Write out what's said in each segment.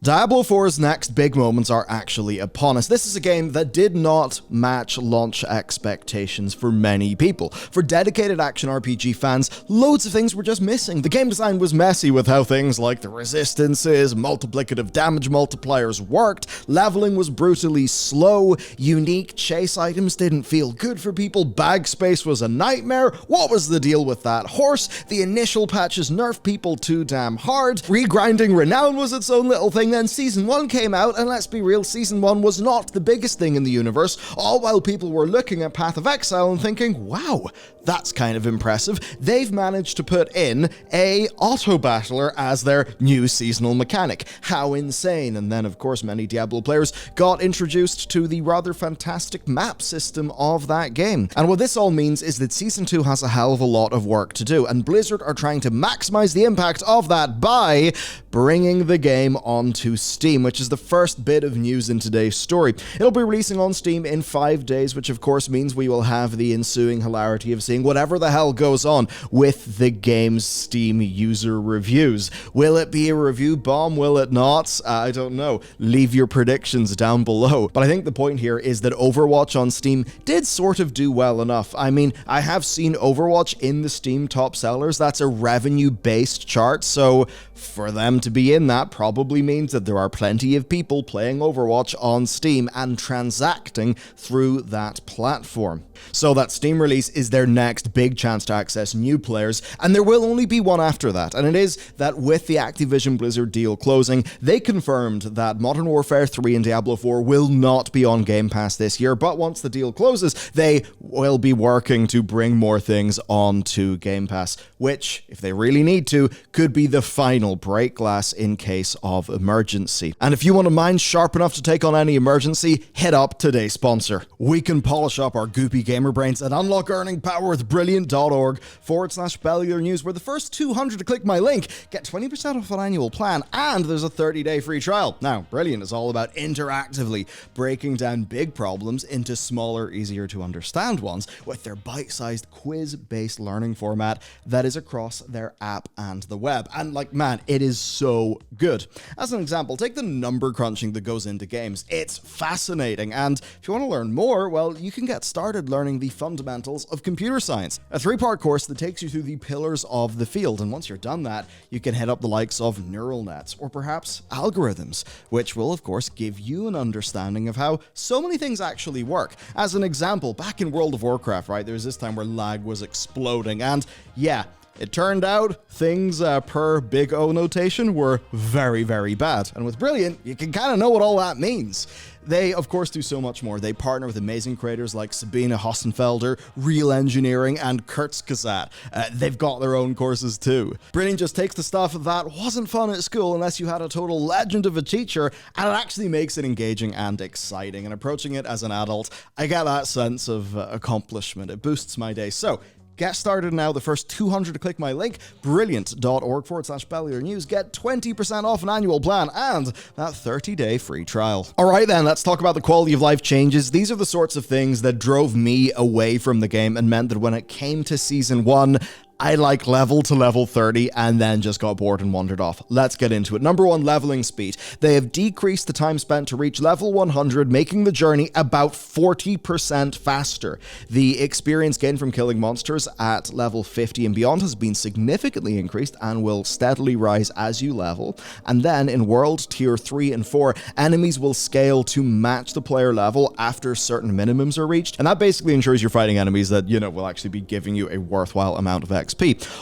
Diablo 4's next big moments are actually upon us. This is a game that did not match launch expectations for many people. For dedicated action RPG fans, loads of things were just missing. The game design was messy with how things like the resistances, multiplicative damage multipliers worked, leveling was brutally slow, unique chase items didn't feel good for people, bag space was a nightmare. What was the deal with that horse? The initial patches nerfed people too damn hard. Regrinding renown was its own little thing. Then Season 1 came out, and let's be real, Season 1 was not the biggest thing in the universe, all while people were looking at Path of Exile and thinking, wow, that's kind of impressive. They've managed to put in a auto-battler as their new seasonal mechanic. How insane. And then, of course, many Diablo players got introduced to the rather fantastic map system of that game. And what this all means is that Season 2 has a hell of a lot of work to do, and Blizzard are trying to maximize the impact of that by bringing the game onto Steam, which is the first bit of news in today's story. It'll be releasing on Steam in 5 days, which of course means we will have the ensuing hilarity of seeing whatever the hell goes on with the game's Steam user reviews. Will it be a review bomb? Will it not? I don't know. Leave your predictions down below. But I think the point here is that Overwatch on Steam did sort of do well enough. I mean, I have seen Overwatch in the Steam top sellers. That's a revenue-based chart, so for them to be in that probably means that there are plenty of people playing Overwatch on Steam and transacting through that platform. So that Steam release is their next big chance to access new players, and there will only be one after that, and it is that with the Activision Blizzard deal closing, they confirmed that Modern Warfare 3 and Diablo 4 will not be on Game Pass this year, but once the deal closes, they will be working to bring more things onto Game Pass, which, if they really need to, could be the final break glass in case of emergency. And if you want a mind sharp enough to take on any emergency, hit up today's sponsor. We can polish up our goopy gamer brains and unlock earning power with brilliant.org/Bellular News, where the first 200 to click my link get 20% off an annual plan, and there's a 30-day free trial. Now, Brilliant is all about interactively breaking down big problems into smaller, easier to understand ones with their bite-sized quiz-based learning format that is across their app and the web. And man, it is so good. As an example, take the number crunching that goes into games. It's fascinating, and if you want to learn more, well, you can get started learning the fundamentals of computer science, a 3-part course that takes you through the pillars of the field, and once you're done that, you can head up the likes of neural nets, or perhaps algorithms, which will of course give you an understanding of how so many things actually work. As an example, back in World of Warcraft, right, there was this time where lag was exploding, and yeah, it turned out things per Big O notation were very, very bad. And with Brilliant, you can kind of know what all that means. They, of course, do so much more. They partner with amazing creators like Sabine Hossenfelder, Real Engineering, and Kurzgesagt. They've got their own courses too. Brilliant just takes the stuff that wasn't fun at school unless you had a total legend of a teacher, and it actually makes it engaging and exciting. And approaching it as an adult, I get that sense of accomplishment. It boosts my day. So, get started now. The first 200 to click my link, brilliant.org/Bellular News, get 20% off an annual plan and that 30-day free trial. Alright then, let's talk about the quality of life changes. These are the sorts of things that drove me away from the game and meant that when it came to Season 1, I leveled to level 30 and then just got bored and wandered off. Let's get into it. Number 1, leveling speed. They have decreased the time spent to reach level 100, making the journey about 40% faster. The experience gained from killing monsters at level 50 and beyond has been significantly increased and will steadily rise as you level. And then in World Tier 3 and 4, enemies will scale to match the player level after certain minimums are reached. And that basically ensures you're fighting enemies that, will actually be giving you a worthwhile amount of XP.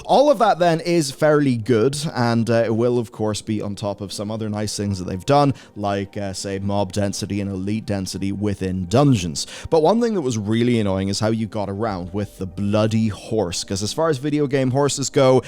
All of that then is fairly good, and it will of course be on top of some other nice things that they've done, like say mob density and elite density within dungeons. But one thing that was really annoying is how you got around with the bloody horse, because as far as video game horses go,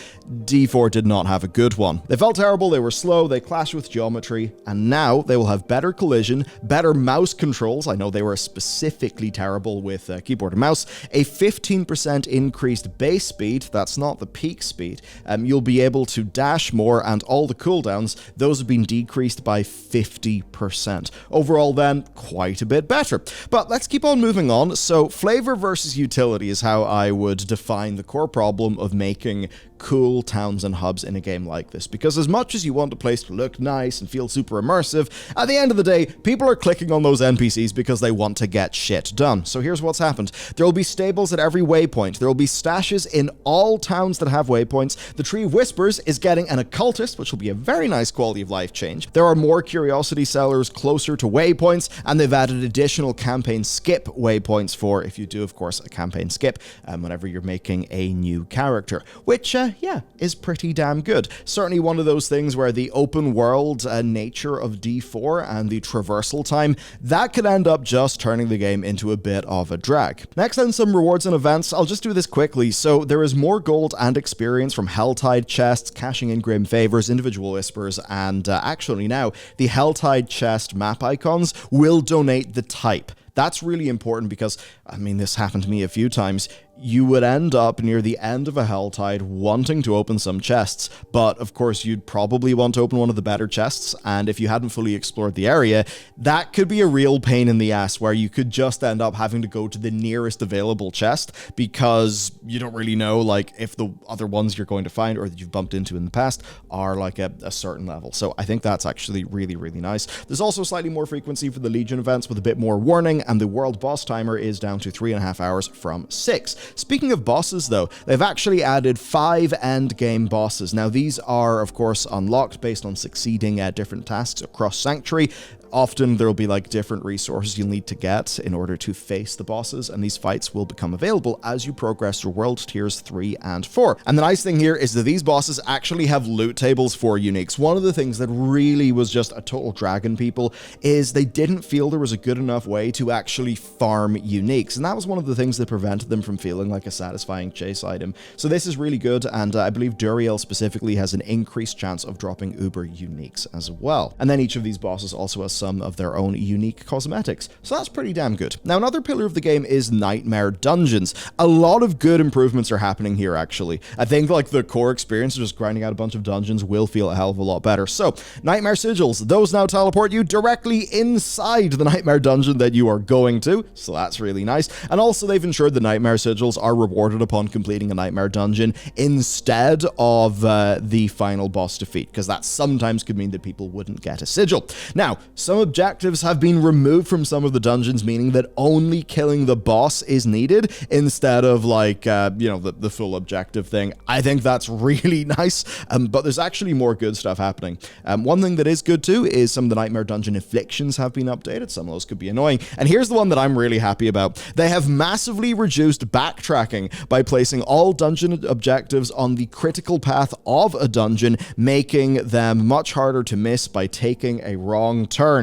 D4 did not have a good one. They felt terrible, they were slow, they clashed with geometry, and now they will have better collision, better mouse controls. I know they were specifically terrible with keyboard and mouse, a 15% increased base speed, that's not the peak speed. You'll be able to dash more, and all the cooldowns, those have been decreased by 50%. Overall then, quite a bit better. But let's keep on moving on. So flavor versus utility is how I would define the core problem of making cool towns and hubs in a game like this, because as much as you want a place to look nice and feel super immersive, at the end of the day, people are clicking on those NPCs because they want to get shit done. So here's what's happened. There will be stables at every waypoint. There will be stashes in all towns that have waypoints. The Tree of Whispers is getting an occultist, which will be a very nice quality of life change. There are more curiosity sellers closer to waypoints, and they've added additional campaign skip waypoints for, if you do, of course, a campaign skip whenever you're making a new character, which, yeah, is pretty damn good. Certainly one of those things where the open world nature of D4 and the traversal time, that could end up just turning the game into a bit of a drag. Next, then, some rewards and events. I'll just do this quickly. So there is more gold and experience from Helltide chests, cashing in Grim Favors, Individual Whispers, and actually now the Helltide chest map icons will donate the type. That's really important because, I mean, this happened to me a few times. You would end up near the end of a Helltide wanting to open some chests, but of course you'd probably want to open one of the better chests, and if you hadn't fully explored the area, that could be a real pain in the ass where you could just end up having to go to the nearest available chest because you don't really know, like, if the other ones you're going to find or that you've bumped into in the past are like a certain level. So I think that's actually really, really nice. There's also slightly more frequency for the Legion events with a bit more warning, and the world boss timer is down to 3.5 hours from 6. Speaking of bosses, though, they've actually added 5 end-game bosses. Now, these are, of course, unlocked based on succeeding different tasks across Sanctuary. Often there will be like different resources you'll need to get in order to face the bosses, and these fights will become available as you progress through world tiers 3 and 4. And the nice thing here is that these bosses actually have loot tables for uniques. One of the things that really was just a total drag on people is they didn't feel there was a good enough way to actually farm uniques, and that was one of the things that prevented them from feeling like a satisfying chase item. So this is really good, and I believe Duriel specifically has an increased chance of dropping uber uniques as well. And then each of these bosses also has some of their own unique cosmetics, so that's pretty damn good. Now, another pillar of the game is Nightmare Dungeons. A lot of good improvements are happening here, actually. I think like the core experience of just grinding out a bunch of dungeons will feel a hell of a lot better. So, Nightmare Sigils, those now teleport you directly inside the Nightmare Dungeon that you are going to, so that's really nice. And also they've ensured the Nightmare Sigils are rewarded upon completing a Nightmare Dungeon instead of the final boss defeat, because that sometimes could mean that people wouldn't get a sigil. Now, some objectives have been removed from some of the dungeons, meaning that only killing the boss is needed instead of like, you know, the full objective thing. I think that's really nice, but there's actually more good stuff happening. One thing that is good too is some of the Nightmare Dungeon afflictions have been updated. Some of those could be annoying. And here's the one that I'm really happy about. They have massively reduced backtracking by placing all dungeon objectives on the critical path of a dungeon, making them much harder to miss by taking a wrong turn.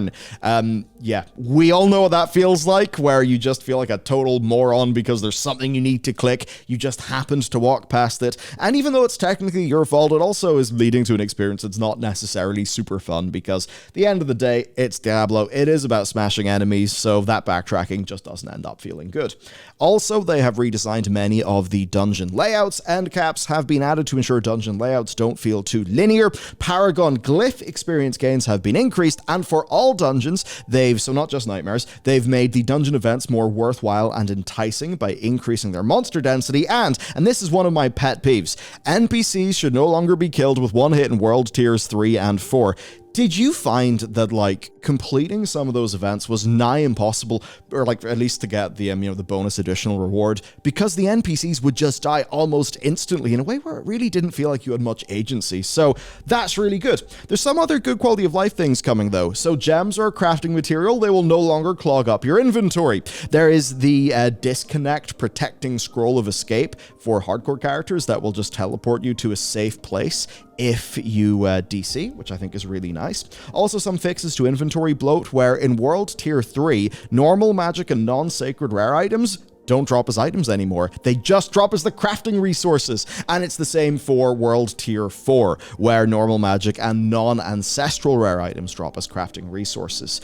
Yeah, we all know what that feels like, where you just feel like a total moron because there's something you need to click, you just happened to walk past it, and even though it's technically your fault, it also is leading to an experience that's not necessarily super fun, because at the end of the day, it's Diablo, it is about smashing enemies, so that backtracking just doesn't end up feeling good. Also, they have redesigned many of the dungeon layouts. End caps have been added to ensure dungeon layouts don't feel too linear. Paragon glyph experience gains have been increased, and for all dungeons, so not just nightmares, they've made the dungeon events more worthwhile and enticing by increasing their monster density, and this is one of my pet peeves, NPCs should no longer be killed with one hit in world tiers 3 and 4. Did you find that, like, completing some of those events was nigh impossible, or like at least to get the, you know, the bonus additional reward, because the NPCs would just die almost instantly in a way where it really didn't feel like you had much agency? So that's really good. There's some other good quality of life things coming though. So gems are a crafting material. They will no longer clog up your inventory. There is the disconnect protecting scroll of escape for hardcore characters that will just teleport you to a safe place if you DC, which I think is really nice. Also, some fixes to inventory bloat, where in World Tier 3, normal magic and non-sacred rare items don't drop as items anymore. They just drop as the crafting resources. And it's the same for World Tier 4, where normal magic and non-ancestral rare items drop as crafting resources.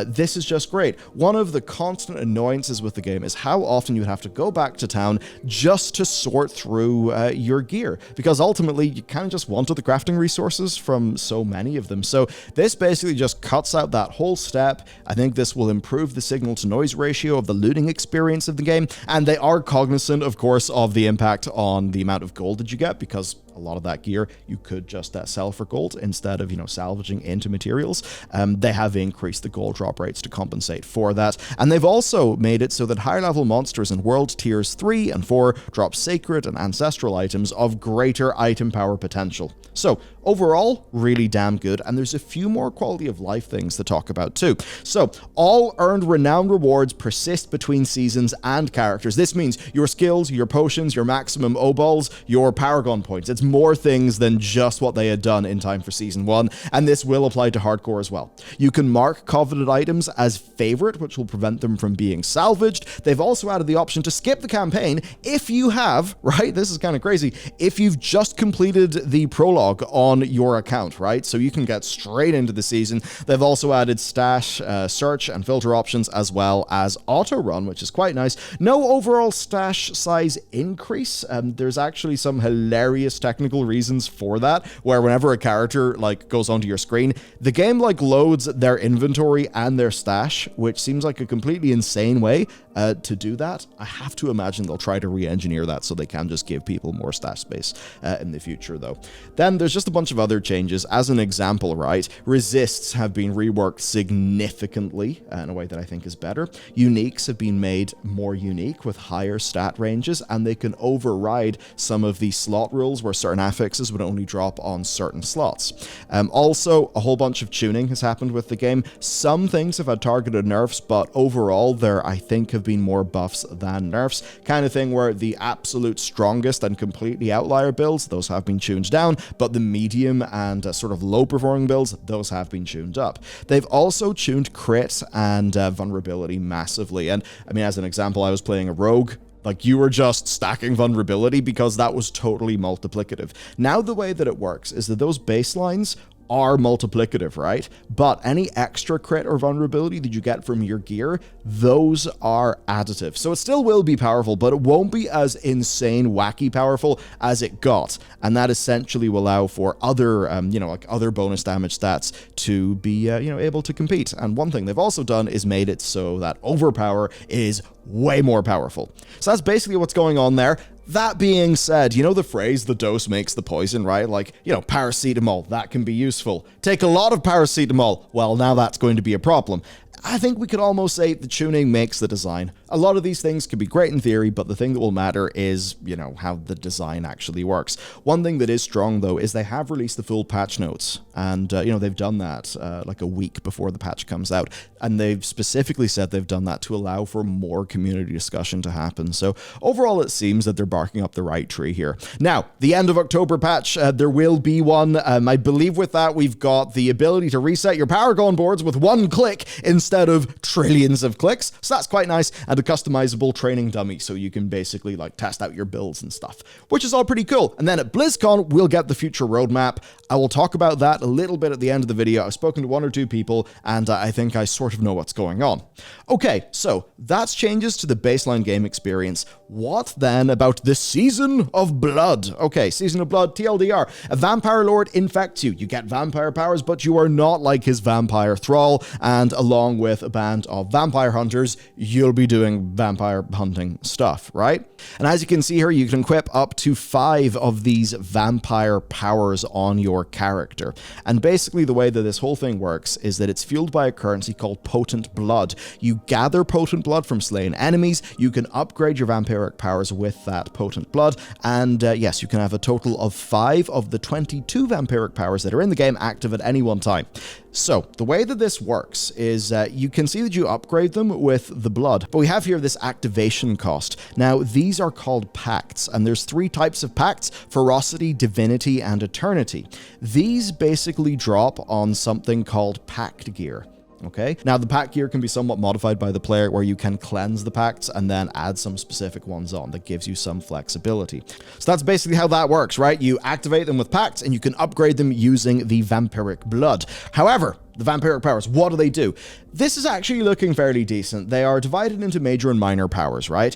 This is just great. One of the constant annoyances with the game is how often you have to go back to town just to sort through your gear, because ultimately you kind of just wanted the crafting resources from so many of them. So this basically just cuts out that whole step. I think this will improve the signal to noise ratio of the looting experience of the game. And they are cognizant, of course, of the impact on the amount of gold that you get, because a lot of that gear you could just sell for gold instead of, salvaging into materials. They have increased the gold drop rates to compensate for that. And they've also made it so that higher level monsters in world tiers 3 and 4 drop sacred and ancestral items of greater item power potential. So overall, really damn good, and there's a few more quality of life things to talk about too. So all earned renown rewards persist between seasons and characters. This means your skills, your potions, your maximum O-balls, your Paragon points. It's more things than just what they had done in time for Season 1, and this will apply to Hardcore as well. You can mark coveted items as favorite, which will prevent them from being salvaged. They've also added the option to skip the campaign if you have, right, this is kind of crazy, if you've just completed the prologue on your account, right? So you can get straight into the season. They've also added stash, search, and filter options, as well as auto run, which is quite nice. No overall stash size increase. There's actually some hilarious technical reasons for that, where whenever a character goes onto your screen, the game loads their inventory and their stash, which seems like a completely insane way to do that. I have to imagine they'll try to re-engineer that so they can just give people more stash space in the future, though. Then there's just a bunch of other changes. As an example, right, resists have been reworked significantly in a way that I think is better. Uniques have been made more unique with higher stat ranges, and they can override some of the slot rules where certain affixes would only drop on certain slots. Also, a whole bunch of tuning has happened with the game. Some things have had targeted nerfs, but overall there, I think, have been more buffs than nerfs. Kind of thing where the absolute strongest and completely outlier builds, those have been tuned down, but the medium and sort of low performing builds, those have been tuned up. They've also tuned crit and vulnerability massively. And I mean, as an example, I was playing a rogue. You were just stacking vulnerability because that was totally multiplicative. Now the way that it works is that those baselines are multiplicative, right? But any extra crit or vulnerability that you get from your gear, those are additive. So it still will be powerful, but it won't be as insane, wacky powerful as it got. And that essentially will allow for other, other bonus damage stats to be, able to compete. And one thing they've also done is made it so that overpower is way more powerful. So that's basically what's going on there. That being said, you know the phrase, the dose makes the poison, right? Paracetamol, that can be useful. Take a lot of paracetamol, well, now that's going to be a problem. I think we could almost say the tuning makes the design. A lot of these things can be great in theory, but the thing that will matter is, how the design actually works. One thing that is strong, though, is they have released the full patch notes. And, they've done that a week before the patch comes out. And they've specifically said they've done that to allow for more community discussion to happen. So overall, it seems that they're barking up the right tree here. Now, the end of October patch, there will be one. I believe with that, we've got the ability to reset your Paragon boards with one click instead of trillions of clicks. So that's quite nice. And a customizable training dummy, so you can basically test out your builds and stuff, which is all pretty cool. And then at BlizzCon, we'll get the future roadmap. I will talk about that a little bit at the end of the video. I've spoken to one or two people, and I think I sort of know what's going on. Okay, so that's changes to the baseline game experience. What then about the Season of Blood? Okay, Season of Blood, TLDR. A vampire lord infects you. You get vampire powers, but you are not like his vampire thrall, and along with a band of vampire hunters, you'll be doing vampire hunting stuff, right? And as you can see here, you can equip up to 5 of these vampire powers on your character. And basically the way that this whole thing works is that it's fueled by a currency called Potent Blood. You gather Potent Blood from slain enemies, you can upgrade your vampiric powers with that Potent Blood, and yes, you can have a total of 5 of the 22 vampiric powers that are in the game active at any one time. So, the way that this works is you can see that you upgrade them with the blood, but we have here this activation cost. Now, these are called pacts, and there's 3 types of pacts: ferocity, divinity, and eternity. These basically drop on something called pact gear. Okay, now the pact gear can be somewhat modified by the player, where you can cleanse the pacts and then add some specific ones on that gives you some flexibility. So that's basically how that works, right? You activate them with pacts and you can upgrade them using the vampiric blood. However, the vampiric powers, what do they do? This is actually looking fairly decent. They are divided into major and minor powers, right?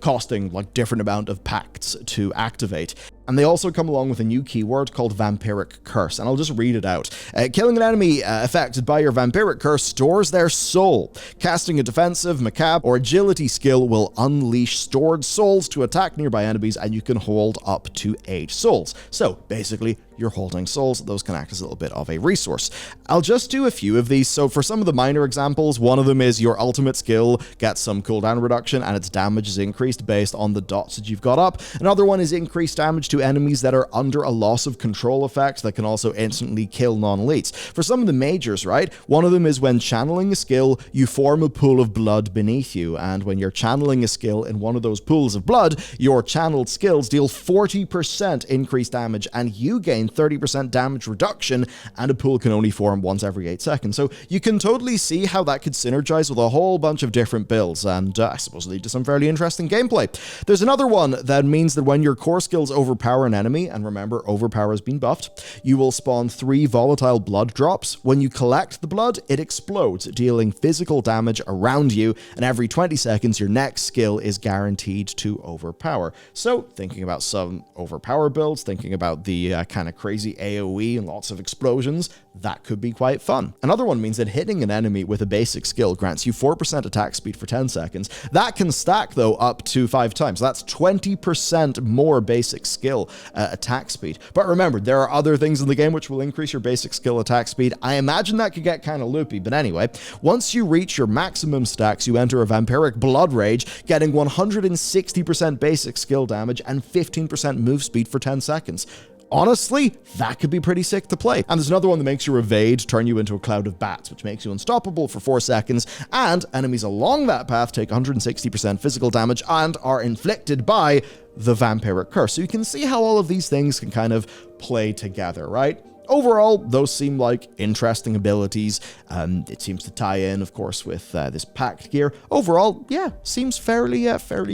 Costing like different amount of pacts to activate. And they also come along with a new keyword called Vampiric Curse, and I'll just read it out. Killing an enemy affected by your Vampiric Curse stores their soul. Casting a defensive, macabre, or agility skill will unleash stored souls to attack nearby enemies, and you can hold up to 8 souls. So, basically, you're holding souls. Those can act as a little bit of a resource. I'll just do a few of these. So for some of the minor examples, one of them is your ultimate skill gets some cooldown reduction and its damage is increased based on the dots that you've got up. Another one is increased damage to enemies that are under a loss of control effect that can also instantly kill non-elites. For some of the majors, right, one of them is when channeling a skill, you form a pool of blood beneath you. And when you're channeling a skill in one of those pools of blood, your channeled skills deal 40% increased damage and you gain 30% damage reduction, and a pool can only form once every 8 seconds. So you can totally see how that could synergize with a whole bunch of different builds, and I suppose lead to some fairly interesting gameplay. There's another one that means that when your core skills overpower an enemy, and remember, overpower has been buffed, you will spawn 3 volatile blood drops. When you collect the blood, it explodes, dealing physical damage around you, and every 20 seconds, your next skill is guaranteed to overpower. So, thinking about some overpower builds, thinking about the kind of crazy AoE and lots of explosions, that could be quite fun. Another one means that hitting an enemy with a basic skill grants you 4% attack speed for 10 seconds. That can stack, though, up to 5 times. That's 20% more basic skill attack speed. But remember, there are other things in the game which will increase your basic skill attack speed. I imagine that could get kind of loopy, but anyway, once you reach your maximum stacks, you enter a Vampiric Blood Rage, getting 160% basic skill damage and 15% move speed for 10 seconds. Honestly, that could be pretty sick to play. And there's another one that makes your evade turn you into a cloud of bats, which makes you unstoppable for 4 seconds, and enemies along that path take 160% physical damage and are inflicted by the Vampiric Curse. So you can see how all of these things can kind of play together, right? Overall, those seem like interesting abilities. It seems to tie in, of course, with this packed gear. Overall, yeah, seems fairly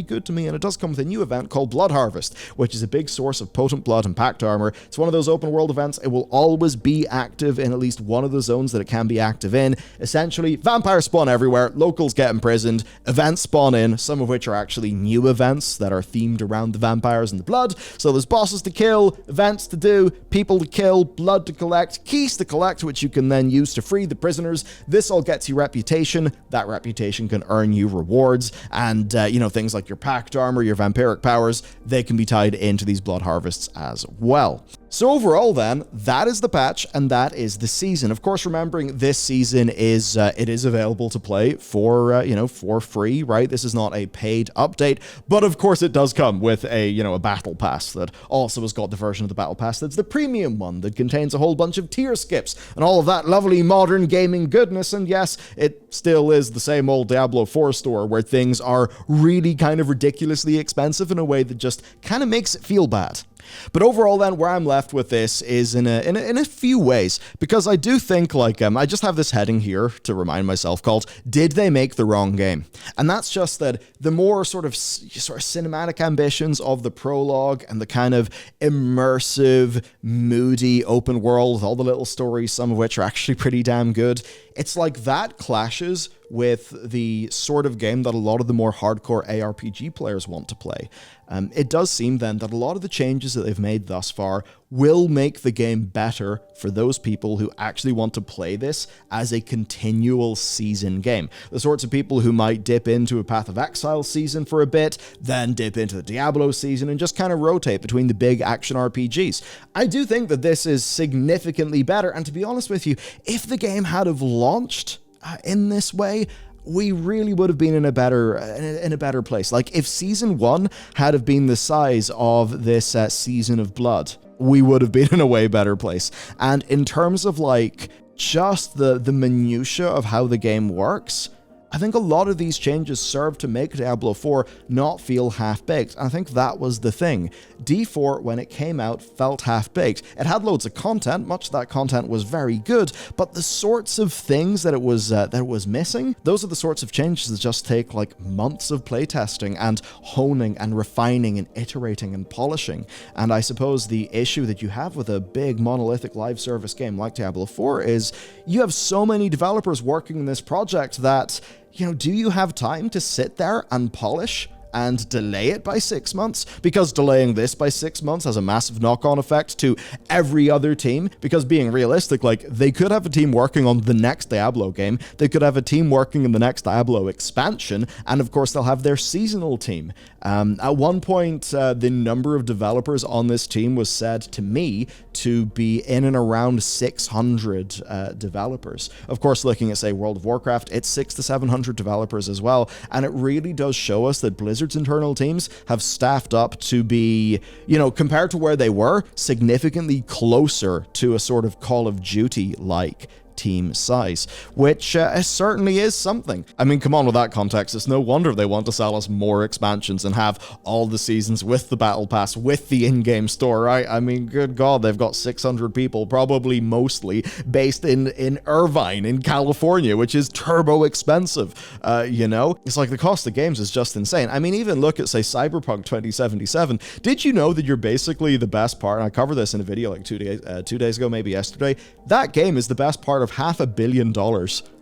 good to me, and it does come with a new event called Blood Harvest, which is a big source of potent blood and packed armor. It's one of those open world events. It will always be active in at least one of the zones that it can be active in. Essentially, vampires spawn everywhere, locals get imprisoned, events spawn in, some of which are actually new events that are themed around the vampires and the blood. So there's bosses to kill, events to do, people to kill, blood to collect, keys to collect, which you can then use to free the prisoners. This all gets you reputation. That reputation can earn you rewards, and things like your packed armor, your vampiric powers, they can be tied into these blood harvests as well. So overall then, that is the patch and that is the season. Of course, remembering this season is it is available to play for for free, right? This is not a paid update, but of course it does come with a battle pass that also has got the version of the battle pass that's the premium one that contains a whole bunch of tier skips and all of that lovely modern gaming goodness. And yes, it still is the same old Diablo 4 store where things are really kind of ridiculously expensive in a way that just kind of makes it feel bad. But overall then, where I'm left with this is in a few ways, because I do think, I just have this heading here to remind myself called, Did They Make the Wrong Game? And that's just that the more sort of cinematic ambitions of the prologue and the kind of immersive, moody open world with all the little stories, some of which are actually pretty damn good, it's like that clashes with the sort of game that a lot of the more hardcore ARPG players want to play. It does seem then that a lot of the changes that they've made thus far will make the game better for those people who actually want to play this as a continual season game. The sorts of people who might dip into a Path of Exile season for a bit, then dip into the Diablo season, and just kind of rotate between the big action RPGs. I do think that this is significantly better, and to be honest with you, if the game had have launched in this way, we really would have been in a better place. Like, if Season 1 had have been the size of this Season of Blood, we would have been in a way better place. And in terms of, just the minutiae of how the game works, I think a lot of these changes served to make Diablo 4 not feel half-baked. I think that was the thing. D4, when it came out, felt half-baked. It had loads of content, much of that content was very good, but the sorts of things that it was missing, those are the sorts of changes that just take like months of playtesting and honing and refining and iterating and polishing. And I suppose the issue that you have with a big monolithic live service game like Diablo 4 is you have so many developers working in this project that, do you have time to sit there and polish and delay it by 6 months? Because delaying this by 6 months has a massive knock-on effect to every other team. Because being realistic, like, they could have a team working on the next Diablo game, they could have a team working in the next Diablo expansion, and of course they'll have their seasonal team. At one point, the number of developers on this team was said to me to be in and around 600 developers. Of course, looking at, say, World of Warcraft, it's 600 to 700 developers as well, and it really does show us that Blizzard's internal teams have staffed up to be, compared to where they were, significantly closer to a sort of Call of Duty-like team size, which certainly is something. I mean, come on, with that context, it's no wonder they want to sell us more expansions and have all the seasons with the battle pass, with the in-game store, right? I mean, good God, they've got 600 people, probably mostly based in Irvine, in California, which is turbo expensive, It's like the cost of games is just insane. I mean, even look at, say, Cyberpunk 2077. Did you know that you're basically the best part, and I covered this in a video like 2 days ago, maybe yesterday, that game is the best part of $500 million,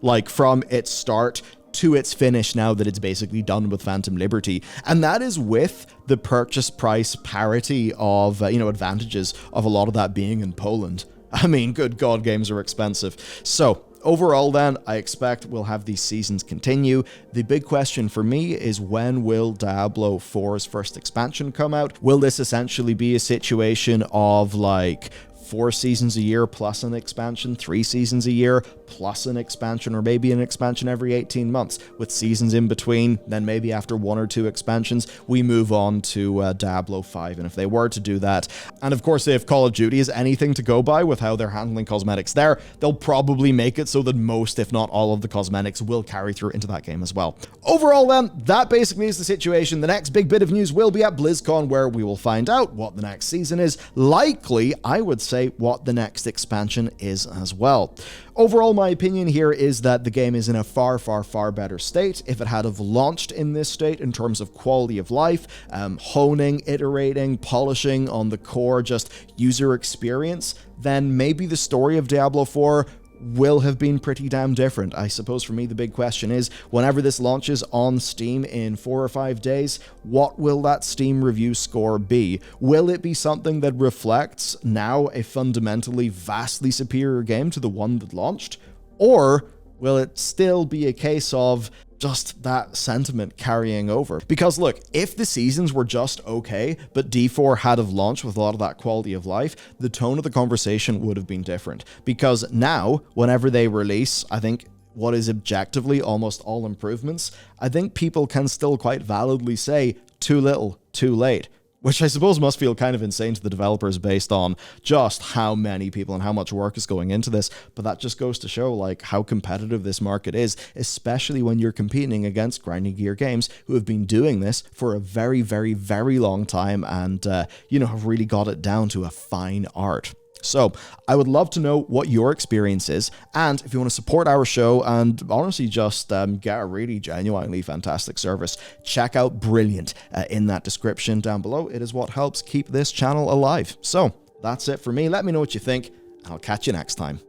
like from its start to its finish now that it's basically done with Phantom Liberty. And that is with the purchase price parity of, advantages of a lot of that being in Poland. I mean, good God, games are expensive. So, overall then, I expect we'll have these seasons continue. The big question for me is, when will Diablo 4's first expansion come out? Will this essentially be a situation of like 4 seasons a year plus an expansion, 3 seasons a year plus an expansion, or maybe an expansion every 18 months with seasons in between? Then maybe after 1 or 2 expansions, we move on to Diablo 5. And if they were to do that, and of course, if Call of Duty is anything to go by with how they're handling cosmetics there, they'll probably make it so that most, if not all of the cosmetics will carry through into that game as well. Overall then, that basically is the situation. The next big bit of news will be at BlizzCon, where we will find out what the next season is. Likely, I would say, what the next expansion is as well. Overall, my opinion here is that the game is in a far, far, far better state. If it had have launched in this state in terms of quality of life, honing, iterating, polishing on the core, just user experience, then maybe the story of Diablo 4 will have been pretty damn different. I suppose for me the big question is, whenever this launches on Steam in 4 or 5 days, what will that Steam review score be? Will it be something that reflects now a fundamentally vastly superior game to the one that launched? Or will it still be a case of just that sentiment carrying over? Because look, if the seasons were just okay, but D4 had have launched with a lot of that quality of life, the tone of the conversation would have been different. Because now, whenever they release, I think, what is objectively almost all improvements, I think people can still quite validly say, too little, too late. Which I suppose must feel kind of insane to the developers based on just how many people and how much work is going into this. But that just goes to show like how competitive this market is, especially when you're competing against grinding gear games who have been doing this for a very, very, very long time and, have really got it down to a fine art. So, I would love to know what your experience is, and if you want to support our show and honestly just get a really genuinely fantastic service, check out Brilliant in that description down below. It is what helps keep this channel alive. So, that's it for me. Let me know what you think, and I'll catch you next time.